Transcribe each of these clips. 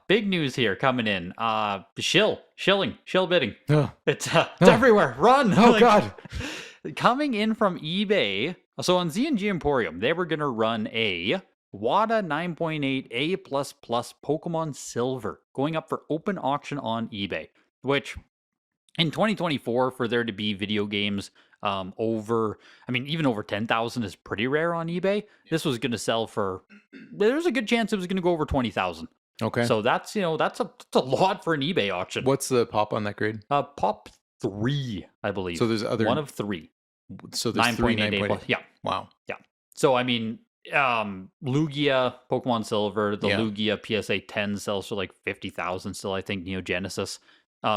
big news here coming in. Shill bidding. Oh, It's everywhere. Run! oh God. Coming in from eBay. So on Z&G Emporium, they were gonna run a WATA 9.8 A++ Pokemon Silver going up for open auction on eBay, which in 2024 for there to be video games even over 10,000 is pretty rare on eBay. This was going to sell for, there's a good chance it was going to go over 20,000. Okay. So that's a lot for an eBay auction. What's the pop on that grade? Pop 3, I believe. So there's other one of 3. So there's 9.8. Yeah. Wow. Yeah. So I mean, Lugia Pokemon Silver, the Lugia PSA 10 sells for like 50,000 still, I think. Neo Genesis.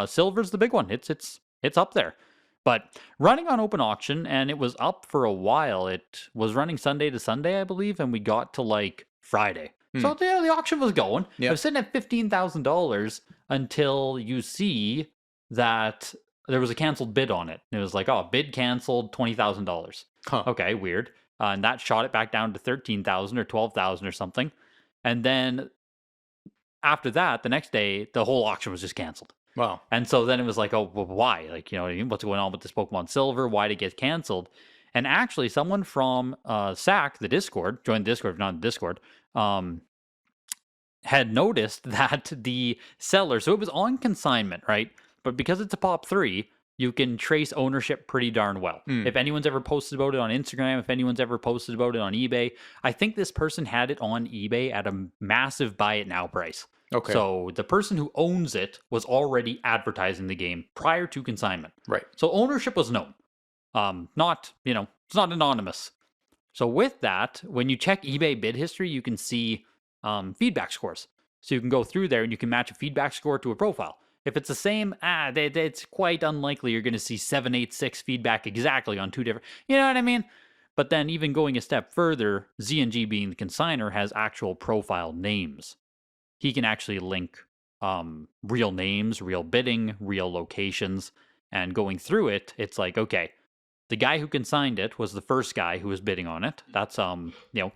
Silver's the big one. It's up there. But running on open auction, and it was up for a while. It was running Sunday to Sunday, I believe, and we got to like Friday. So the auction was going. It was sitting at $15,000 until you see that there was a canceled bid on it. It was like, oh, bid canceled, $20,000. Huh. Okay, weird. And that shot it back down to 13,000 or 12,000 or something. And then after that, the next day, the whole auction was just canceled. Wow. And so then it was like, oh, well, why? Like, what's going on with this Pokemon Silver? Why did it get canceled? And actually, someone from SAC, the Discord, joined the Discord, not the Discord, had noticed that the seller, so it was on consignment, right? But because it's a Pop 3, you can trace ownership pretty darn well. If anyone's ever posted about it on Instagram, if anyone's ever posted about it on eBay, I think this person had it on eBay at a massive buy it now price. Okay. So the person who owns it was already advertising the game prior to consignment. Right. So ownership was known. It's not anonymous. So with that, when you check eBay bid history, you can see feedback scores. So you can go through there and you can match a feedback score to a profile. If it's the same, it's quite unlikely you're going to see 786 feedback exactly on two different, you know what I mean? But then even going a step further, Z&G being the consigner has actual profile names. He can actually link real names, real bidding, real locations, and going through it, it's like, okay, the guy who consigned it was the first guy who was bidding on it. That's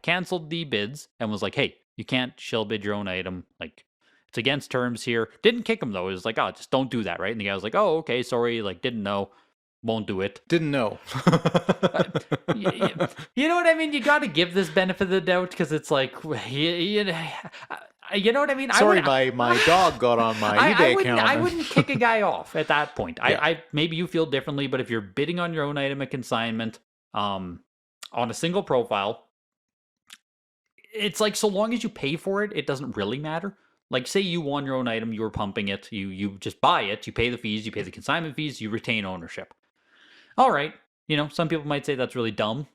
canceled the bids and was like, hey, you can't shill bid your own item. Like, it's against terms here. Didn't kick him though. It was like, oh, just don't do that, right? And the guy was like, oh, okay, sorry, like didn't know, won't do it. Didn't know. You know what I mean? You got to give this benefit of the doubt because it's like, you know what I mean? Sorry, my dog got on my eBay account. I wouldn't kick a guy off at that point. I maybe you feel differently, but if you're bidding on your own item at consignment, on a single profile, it's like so long as you pay for it, it doesn't really matter. Like, say you won your own item, you were pumping it, you just buy it, you pay the fees, you pay the consignment fees, you retain ownership. All right, some people might say that's really dumb,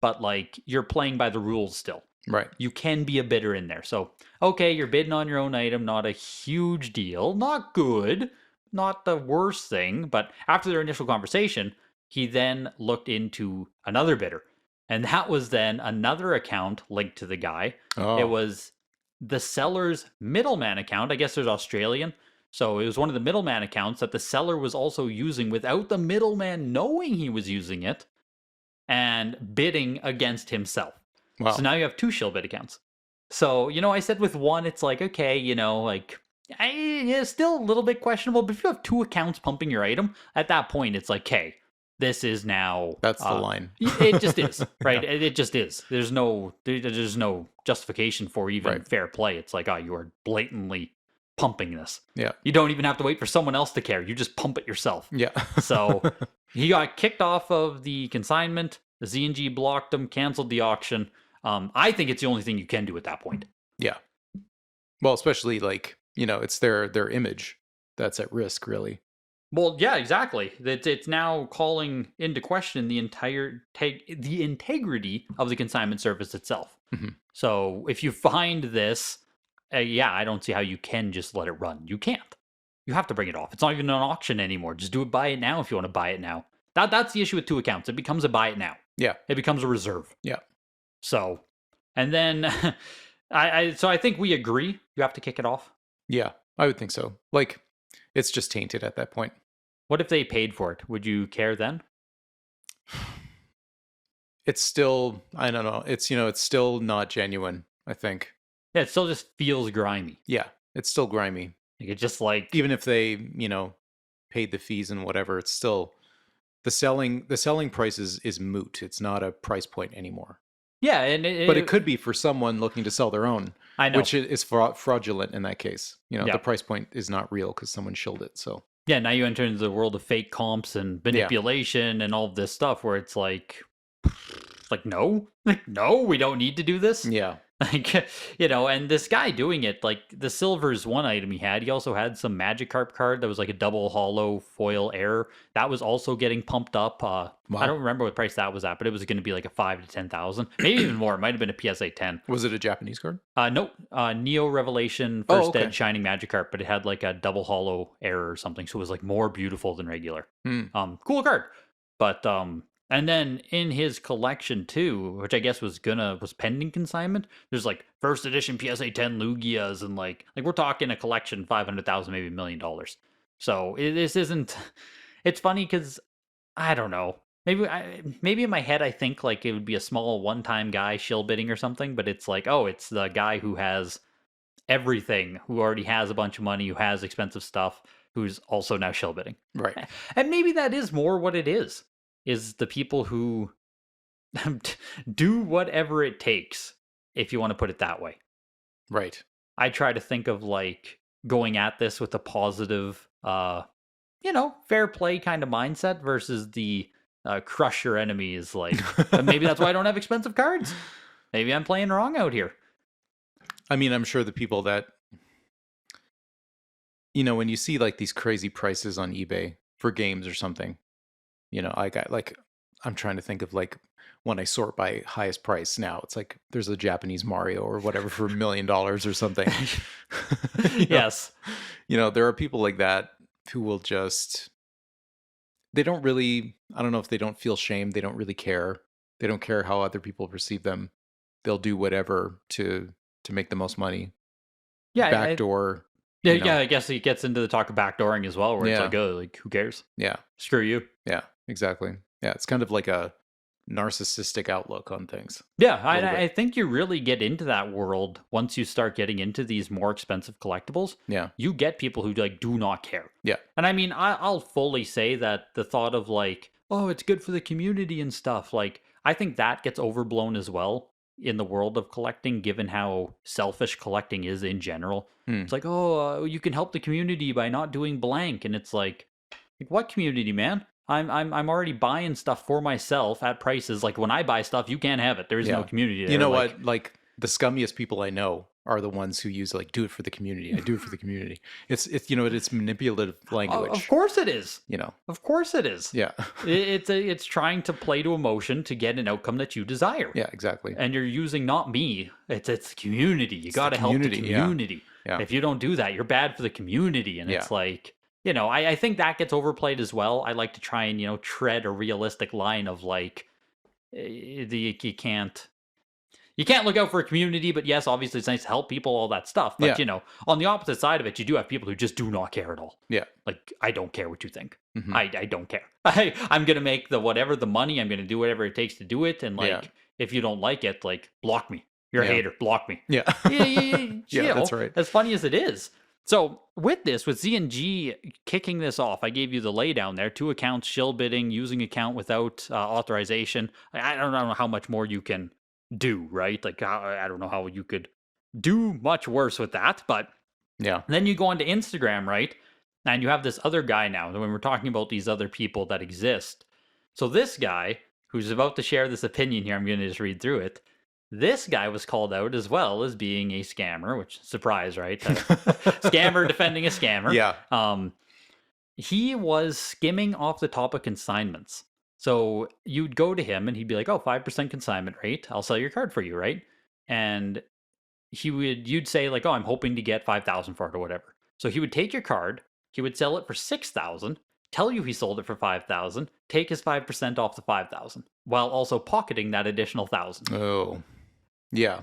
but like you're playing by the rules still. Right. You can be a bidder in there. So, okay, you're bidding on your own item, not a huge deal, not good, not the worst thing. But after their initial conversation, he then looked into another bidder. And that was then another account linked to the guy. Oh. It was the seller's middleman account. I guess there's Australian. So it was one of the middleman accounts that the seller was also using without the middleman knowing he was using it and bidding against himself. Wow. So now you have two shill bid accounts. So, I said with one, it's like, okay, it's still a little bit questionable. But if you have two accounts pumping your item, at that point, it's like, hey, this is now... That's the line. It just is, right? Yeah. It just is. There's no justification for even fair play. It's like, oh, you are blatantly pumping this. Yeah. You don't even have to wait for someone else to care. You just pump it yourself. Yeah. So he got kicked off of the consignment. The Z&G blocked him, canceled the auction. I think it's the only thing you can do at that point. Yeah. Well, especially it's their image that's at risk, really. Well, yeah, exactly. It's now calling into question the integrity of the consignment service itself. Mm-hmm. So if you find this, I don't see how you can just let it run. You can't. You have to bring it off. It's not even an auction anymore. Just do it, buy it now if you want to buy it now. That's the issue with two accounts. It becomes a buy it now. Yeah. It becomes a reserve. Yeah. So, and then I think we agree you have to kick it off. Yeah, I would think so. Like, it's just tainted at that point. What if they paid for it? Would you care then? It's still, I don't know. It's, it's still not genuine, I think. Yeah, it still just feels grimy. Yeah. It's still grimy. Like, it's just like, Even if they, paid the fees and whatever, it's still the selling price is moot. It's not a price point anymore. yeah, and But it could be for someone looking to sell their own, I know. which is fraudulent in that case. Yeah. The price point is not real because someone shilled it. So Yeah, now you enter into the world of fake comps and manipulation and all of this stuff where it's like no, like no, we don't need to do this. yeah, Like, and this guy doing it, like the silver's one item he had. He also had some Magikarp card that was like a double hollow foil error. That was also getting pumped up. I don't remember what price that was at, but it was going to be like a 5 to 10,000, maybe even more. It might have been a PSA 10. Was it a Japanese card? Nope. Neo Revelation First Dead Shining Magikarp, but it had like a double hollow error or something, so it was like more beautiful than regular. Cool card, but and then in his collection too, which I guess was pending consignment, there's like first edition PSA 10 Lugias and like we're talking a collection $500,000, maybe $1 million. So this isn't. It's funny because I don't know. Maybe in my head I think like it would be a small one-time guy shill bidding or something, but it's like, oh, it's the guy who has everything, who already has a bunch of money, who has expensive stuff, who's also now shill bidding. Right. And maybe that is more what it is the people who do whatever it takes, if you want to put it that way. Right. I try to think of like going at this with a positive, fair play kind of mindset versus the crush your enemies. Like, maybe that's why I don't have expensive cards. Maybe I'm playing wrong out here. I mean, I'm sure the people that, when you see like these crazy prices on eBay for games or something, I'm trying to think of like when I sort by highest price now, it's like there's a Japanese Mario or whatever for $1 million or something. Yes. There are people like that who will they don't really, I don't know if they don't feel shame. They don't really care. They don't care how other people perceive them. They'll do whatever to make the most money. Yeah. Backdoor. Yeah, I guess it gets into the talk of backdooring as well, where it's like, oh, like, who cares? Yeah. Screw you. Yeah, exactly. Yeah, it's kind of like a narcissistic outlook on things. Yeah, I think you really get into that world once you start getting into these more expensive collectibles. Yeah. You get people who like do not care. Yeah. And I mean, I'll fully say that the thought of like, oh, it's good for the community and stuff, like, I think that gets overblown as well in the world of collecting, given how selfish collecting is in general. It's like, oh, you can help the community by not doing blank, and it's like what community, man? I'm already buying stuff for myself at prices. Like when I buy stuff, you can't have it. There is no community there. You know what? Like the scummiest people I know are the ones who use like, do it for the community. I do it for the community. It's it's manipulative language. Of course it is. Of course it is. Yeah. It's trying to play to emotion to get an outcome that you desire. Yeah, exactly. And you're using not me. It's the community. You got to help the community. Yeah. If you don't do that, you're bad for the community. And it's like, I think that gets overplayed as well. I like to try and, tread a realistic line of like, you can't look out for a community, but yes, obviously it's nice to help people, all that stuff. But, on the opposite side of it, you do have people who just do not care at all. Yeah. Like, I don't care what you think. Mm-hmm. I don't care. I'm going to make the money. I'm going to do whatever it takes to do it. And like, if you don't like it, like, block me. You're a hater. Block me. Yeah. Yeah, that's right. As funny as it is. So with Z&G kicking this off, I gave you the laydown there. 2 accounts, shill bidding, using account without authorization. I don't know how much more you can do, right? Like, I don't know how you could do much worse with that. But then you go onto Instagram, right? And you have this other guy now. When we're talking about these other people that exist. So this guy, who's about to share this opinion here, I'm going to just read through it. This guy was called out as well as being a scammer, which, surprise, right? Scammer defending a scammer. Yeah. He was skimming off the top of consignments. So you'd go to him and he'd be like, oh, 5% consignment rate. I'll sell your card for you, right? And you'd say like, oh, I'm hoping to get 5,000 for it or whatever. So he would take your card, he would sell it for 6,000, tell you he sold it for 5,000, take his 5% off the 5,000, while also pocketing that additional 1,000. Oh. Yeah.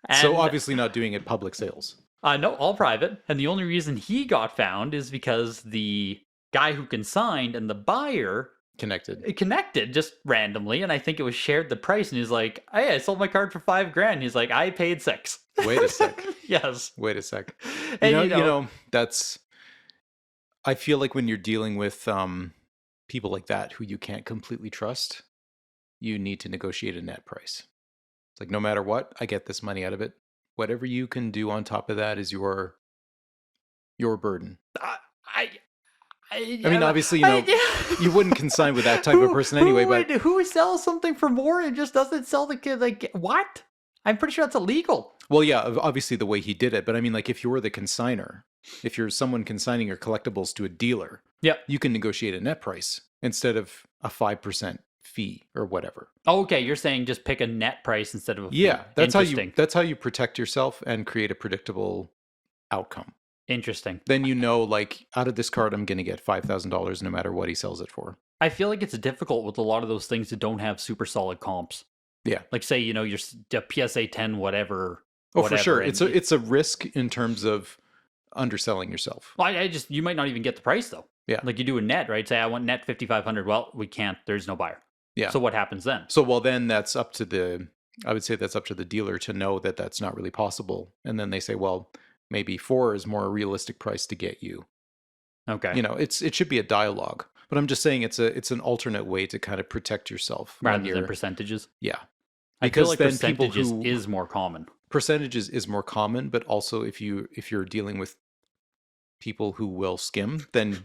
And, so obviously not doing it public sales. No, all private. And the only reason he got found is because the guy who consigned and the buyer connected. It connected just randomly, and I think it was shared the price. And he's like, "Hey, I sold my card for $5,000." He's like, "I paid 6." Wait a sec. Yes. Wait a sec. And You know, that's. I feel like when you're dealing with people like that who you can't completely trust, you need to negotiate a net price. It's like, no matter what, I get this money out of it. Whatever you can do on top of that is your burden. I mean, obviously, you know, you wouldn't consign with that type of person anyway. But who sells something for more and just doesn't sell the kid? Like, what? I'm pretty sure that's illegal. well, yeah, obviously the way he did it. But I mean, like, if you're the consigner, if you're someone consigning your collectibles to a dealer, Yeah. you can negotiate a net price instead of a 5% fee or whatever. Oh, okay, you're saying just pick a net price instead of a fee. Yeah, that's Interesting. how you protect yourself and create a predictable outcome. Interesting. Then you know, like, out of this card, I'm going to get $5,000 no matter what he sells it for. I feel like it's difficult with a lot of those things that don't have super solid comps. Yeah. Like, say, you know, your PSA 10, whatever. Oh, for sure. and It's a risk in terms of underselling yourself. Well, you might not even get the price though. Yeah. Like you do a net, right? Say I want net 5,500. Well, we can't. There's no buyer. Yeah. So what happens then? So, well, then that's up to I would say that's up to the dealer to know that that's not really possible. And then they say, well, maybe 4 is more a realistic price to get you. Okay. You know, it should be a dialogue. But I'm just saying it's an alternate way to kind of protect yourself. Rather than percentages? Yeah. I feel Because like then percentages is more common. Percentages is more common, but also if you're dealing with people who will skim, then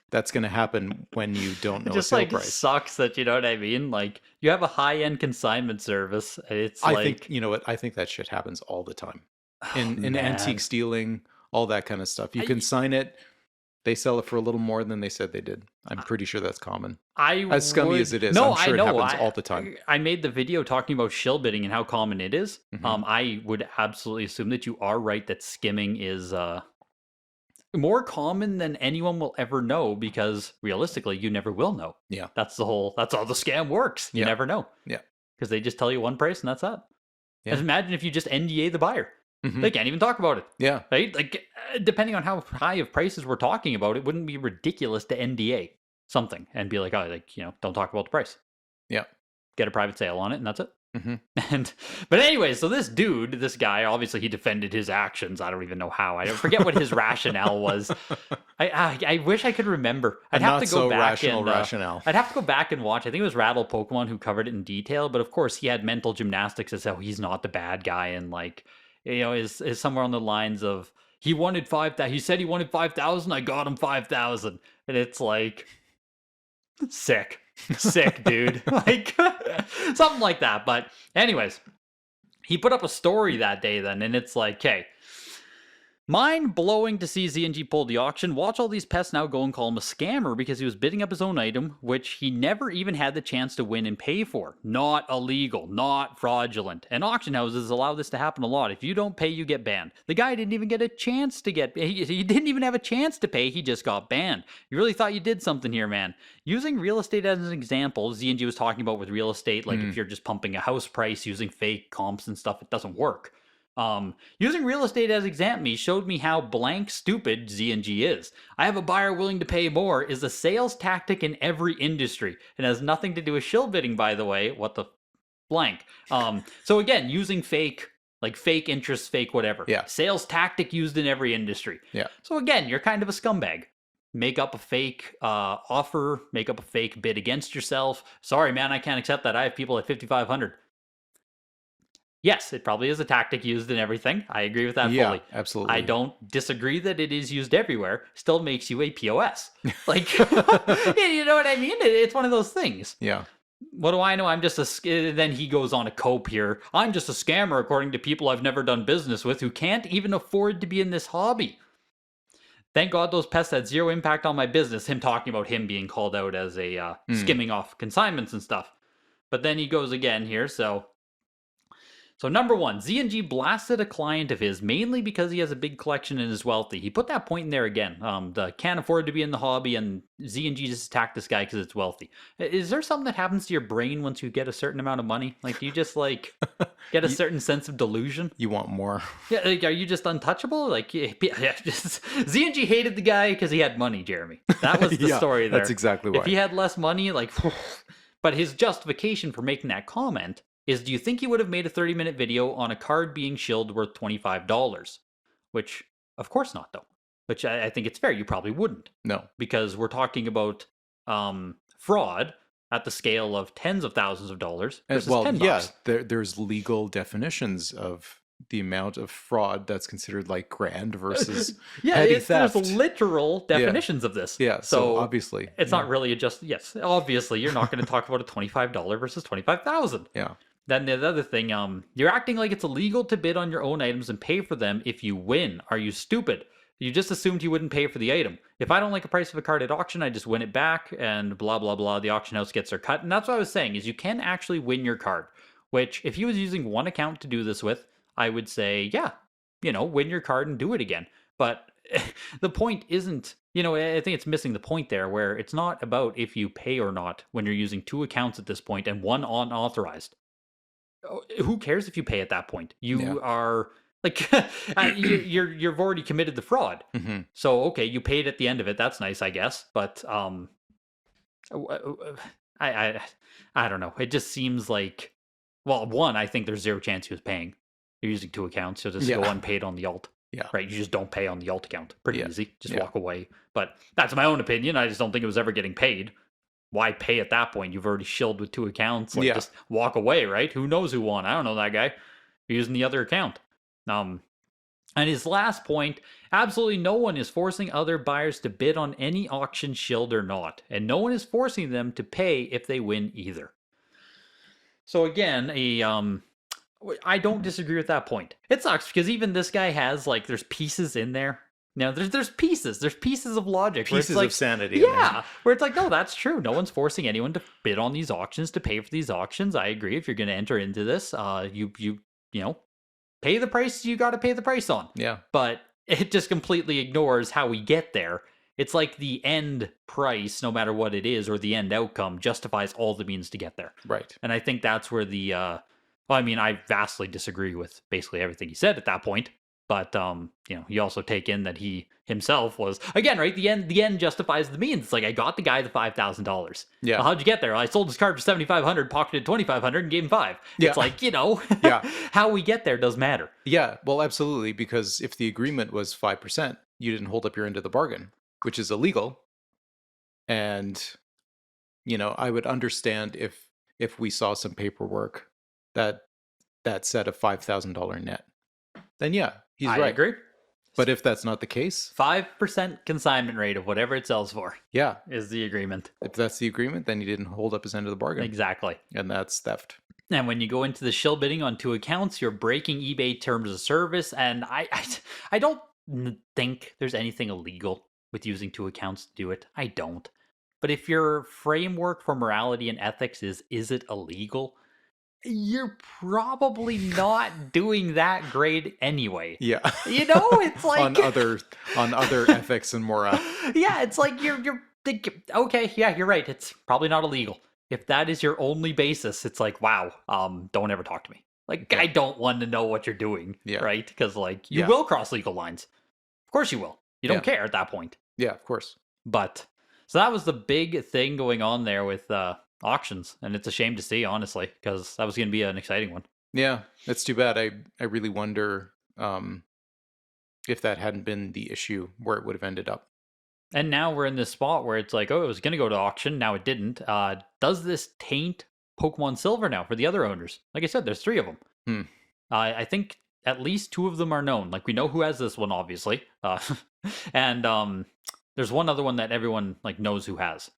that's going to happen when you don't know It just a sale like price. sucks that, you know what I mean? Like you have a high-end consignment service. It's I like, think, you know what? I think that shit happens all the time. In man. antique stealing, all that kind of stuff. You can sign it, they sell it for a little more than they said they did. I'm pretty sure that's common. As scummy as it is, I'm sure it happens all the time. I made the video talking about shill bidding and how common it is. Mhm. I would absolutely assume that you are right that skimming is more common than anyone will ever know because realistically, you never will know. Yeah. That's how the scam works. You Yeah. never know. Yeah. Because they just tell you one price and that's it. Yeah. And imagine if you just NDA the buyer. Mhm. They can't even talk about it. Yeah. Right? Like, depending on how high of prices we're talking about, it wouldn't be ridiculous to NDA something and be like, oh, like, you know, don't talk about the price. Yeah. Get a private sale on it, and that's it. Mhm. But anyway, so this guy, obviously he defended his actions. I don't even know how. I forget what his rationale was. I wish I could remember. I'd have to go back and rationale. I'd have to go back and watch. I think it was Rattle Pokemon who covered it in detail. But of course, he had mental gymnastics as how he's not the bad guy, and like, you know, is somewhere on the lines of he wanted 5,000. He said he wanted 5,000. I got him 5,000, and it's like sick, dude. Like something like that. But anyways, he put up a story that day then, and it's like, okay, mind blowing to see ZNG pull the auction. Watch all these pests now go and call him a scammer because he was bidding up his own item, which he never even had the chance to win and pay for. Not illegal, not fraudulent. And auction houses allow this to happen a lot. If you don't pay, you get banned. The guy didn't even get a chance to he didn't even have a chance to pay. He just got banned. You really thought you did something here, man. Using real estate as an example, ZNG was talking about with real estate, like if you're just pumping a house price using fake comps and stuff, it doesn't work. Using real estate as example showed me how blank stupid ZNG is. I have a buyer willing to pay more is a sales tactic in every industry. It has nothing to do with shill bidding, by the way. What the blank? So again, using fake interest, fake whatever. Yeah. Sales tactic used in every industry. Yeah. So again, you're kind of a scumbag. Make up a fake offer, make up a fake bid against yourself. Sorry, man, I can't accept that. I have people at 5,500. Yes, it probably is a tactic used in everything. I agree with that fully. Yeah, absolutely. I don't disagree that it is used everywhere. Still makes you a POS. Like, you know what I mean? It's one of those things. Yeah. What do I know? I'm just then he goes on a cope here. I'm just a scammer according to people I've never done business with who can't even afford to be in this hobby. Thank God those pests had zero impact on my business. Him talking about him being called out as a skimming off consignments and stuff. But then he goes again here, so... So number one, Z&G blasted a client of his mainly because he has a big collection and is wealthy. He put that point in there again. Can't afford to be in the hobby, and Z&G just attacked this guy because it's wealthy. Is there something that happens to your brain once you get a certain amount of money? Like, do you just like get a certain sense of delusion? You want more? Yeah, like, are you just untouchable? Like, just Z&G hated the guy because he had money, Jeremy. That was the story there. That's exactly why. If he had less money, like, but his justification for making that comment is, do you think he would have made a 30-minute video on a card being shilled worth $25? Which, of course not, though. Which I think it's fair. You probably wouldn't. No. Because we're talking about fraud at the scale of tens of thousands of dollars versus $10. Yeah, there's legal definitions of the amount of fraud that's considered like grand versus petty theft. There's literal definitions of this. Yeah, so obviously. It's not really obviously you're not going to talk about a $25 versus $25,000. Yeah. Then the other thing, you're acting like it's illegal to bid on your own items and pay for them if you win. Are you stupid? You just assumed you wouldn't pay for the item. If I don't like the price of a card at auction, I just win it back and blah, blah, blah. The auction house gets their cut. And that's what I was saying, is you can actually win your card, which if he was using one account to do this with, I would say, yeah, win your card and do it again. But the point isn't, I think it's missing the point there, where it's not about if you pay or not when you're using two accounts at this point and one unauthorized. Who cares if you pay at that point? You are like, you've already committed the fraud. Mm-hmm. So, okay, you paid at the end of it. That's nice, I guess. But I don't know. It just seems like, well, one, I think there's zero chance he was paying. You're using two accounts, so just go unpaid on the alt. Yeah. Right? You just don't pay on the alt account. Pretty easy. Just walk away. But that's my own opinion. I just don't think it was ever getting paid. Why pay at that point? You've already shilled with two accounts. Just walk away, right? Who knows who won? I don't know that guy. You're using the other account. And his last point, absolutely no one is forcing other buyers to bid on any auction, shilled or not. And no one is forcing them to pay if they win either. So again, I don't disagree with that point. It sucks because even this guy has, there's pieces in there. Now, there's pieces. There's pieces of logic. Pieces of sanity. Yeah, where it's like, no, that's true. No one's forcing anyone to bid on these auctions, to pay for these auctions. I agree. If you're going to enter into this, you pay the price you got to pay the price on. Yeah. But it just completely ignores how we get there. It's like the end price, no matter what it is, or the end outcome justifies all the means to get there. Right. And I think that's where I vastly disagree with basically everything he said at that point. But you also take in that he himself was, again, right, the end justifies the means. It's like, I got the guy the $5,000. Yeah. Well, how'd you get there? I sold his card for $7,500, pocketed $2,500, and gave him $5. Yeah. It's like, Yeah. how we get there does matter. Yeah, well, absolutely, because if the agreement was 5%, you didn't hold up your end of the bargain, which is illegal. And I would understand if we saw some paperwork that said a $5,000 net. Then yeah, he's right. I agree. But if that's not the case, 5% consignment rate of whatever it sells for. Yeah, is the agreement. If that's the agreement, then he didn't hold up his end of the bargain. Exactly. And that's theft. And when you go into the shill bidding on two accounts, you're breaking eBay terms of service. And I don't think there's anything illegal with using two accounts to do it. I don't. But if your framework for morality and ethics is it illegal? You're probably not doing that great anyway. Yeah. It's like on other ethics and morale. Yeah, it's like you're thinking, okay, yeah, you're right. It's probably not illegal. If that is your only basis, it's like, wow, don't ever talk to me. Like, I don't want to know what you're doing, right? Because you will cross legal lines. Of course you will. You don't care at that point. Yeah, of course. But so that was the big thing going on there with auctions, and it's a shame to see, honestly, because that was going to be an exciting one. Yeah, it's too bad. I really wonder if that hadn't been the issue, where it would have ended up. And now we're in this spot where it's like, oh, it was going to go to auction, now it didn't. Does this taint Pokemon Silver now for the other owners? Like I said, there's 3 of them. I think at least 2 of them are known. Like, we know who has this one, obviously. And there's one other one that everyone knows who has.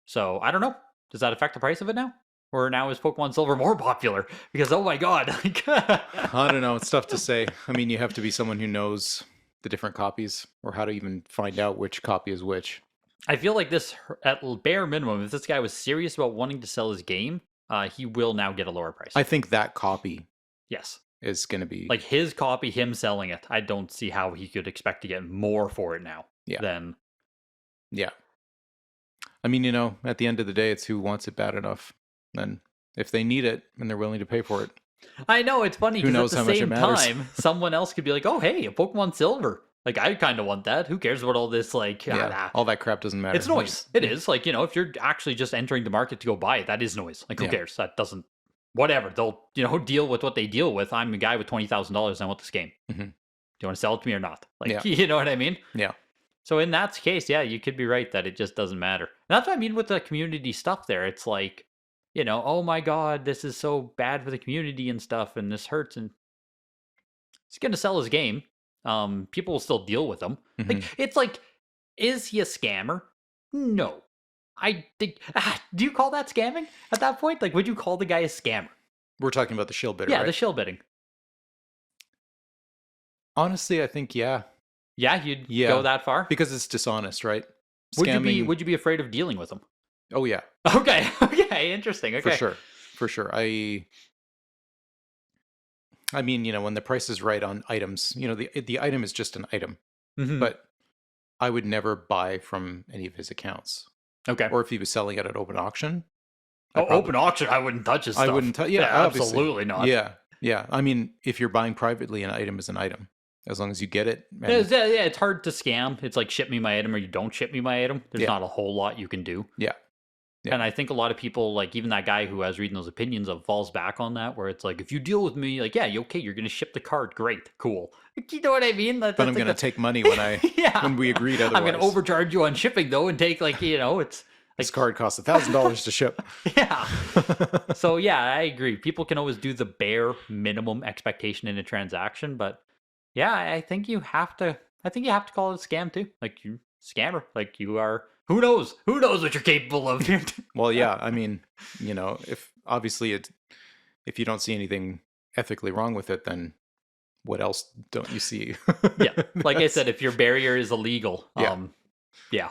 So I don't know. Does that affect the price of it now? Or now is Pokemon Silver more popular? Because, oh my god. I don't know. It's tough to say. I mean, you have to be someone who knows the different copies, or how to even find out which copy is which. I feel like this, at bare minimum, if this guy was serious about wanting to sell his game, he will now get a lower price. I think that copy Yes. is going to be Like his copy, him selling it, I don't see how he could expect to get more for it now yeah. than. Yeah. I mean, at the end of the day, it's who wants it bad enough. And if they need it and they're willing to pay for it, I know, it's funny who because at knows the how much it same matters. time, someone else could be like, "Oh, hey, a Pokemon Silver. Like, I kind of want that. Who cares about all this? Like, Yeah, all that crap doesn't matter. it's noise. It is like, if you're actually just entering the market to go buy it, that is noise. Like, who Yeah. cares? That doesn't. Whatever. They'll deal with what they deal with. I'm a guy with $20,000. I want this game. Mhm. Do you want to sell it to me or not? Like, Yeah. you know what I mean? Yeah. So in that case, yeah, you could be right that it just doesn't matter. And that's what I mean with the community stuff there. It's like, oh my God, this is so bad for the community and stuff, and this hurts. And he's going to sell his game. People will still deal with him. Like, it's like, is he a scammer? No. I think, do you call that scamming at that point? Like, would you call the guy a scammer? We're talking about the shill bidder, Yeah, right? the shill bidding. Honestly, I think, yeah. Yeah, you'd go that far? Because it's dishonest, right? Would Scamming. you be afraid of dealing with him? Oh, yeah. Okay, interesting. Okay. For sure. I mean, when the price is right on items, the item is just an item. Mhm. But I would never buy from any of his accounts. Okay. Or if he was selling it at open auction. Open auction, I wouldn't touch his stuff. I wouldn't touch. Yeah, absolutely not. Yeah. I mean, if you're buying privately, an item is an item, as long as you get it. It's hard to scam. It's like ship me my item or you don't ship me my item. There's not a whole lot you can do. Yeah. And I think a lot of people, like even that guy who I was reading those opinions of, falls back on that, where it's like, if you deal with me, like, yeah, okay, you're going to ship the card. Great, cool. You know what I mean? But I'm going to take money when when we agreed otherwise. I'm going to overcharge you on shipping though, and take it's. This card costs $1,000 to ship. Yeah. So yeah, I agree. People can always do the bare minimum expectation in a transaction, but yeah, I think you have to. I think you have to call it a scam too. Like, you scammer. Like, you are. Who knows? Who knows what you're capable of? Well, yeah. I mean, if obviously if you don't see anything ethically wrong with it, then what else don't you see? Yeah. Like I said, if your barrier is illegal, yeah,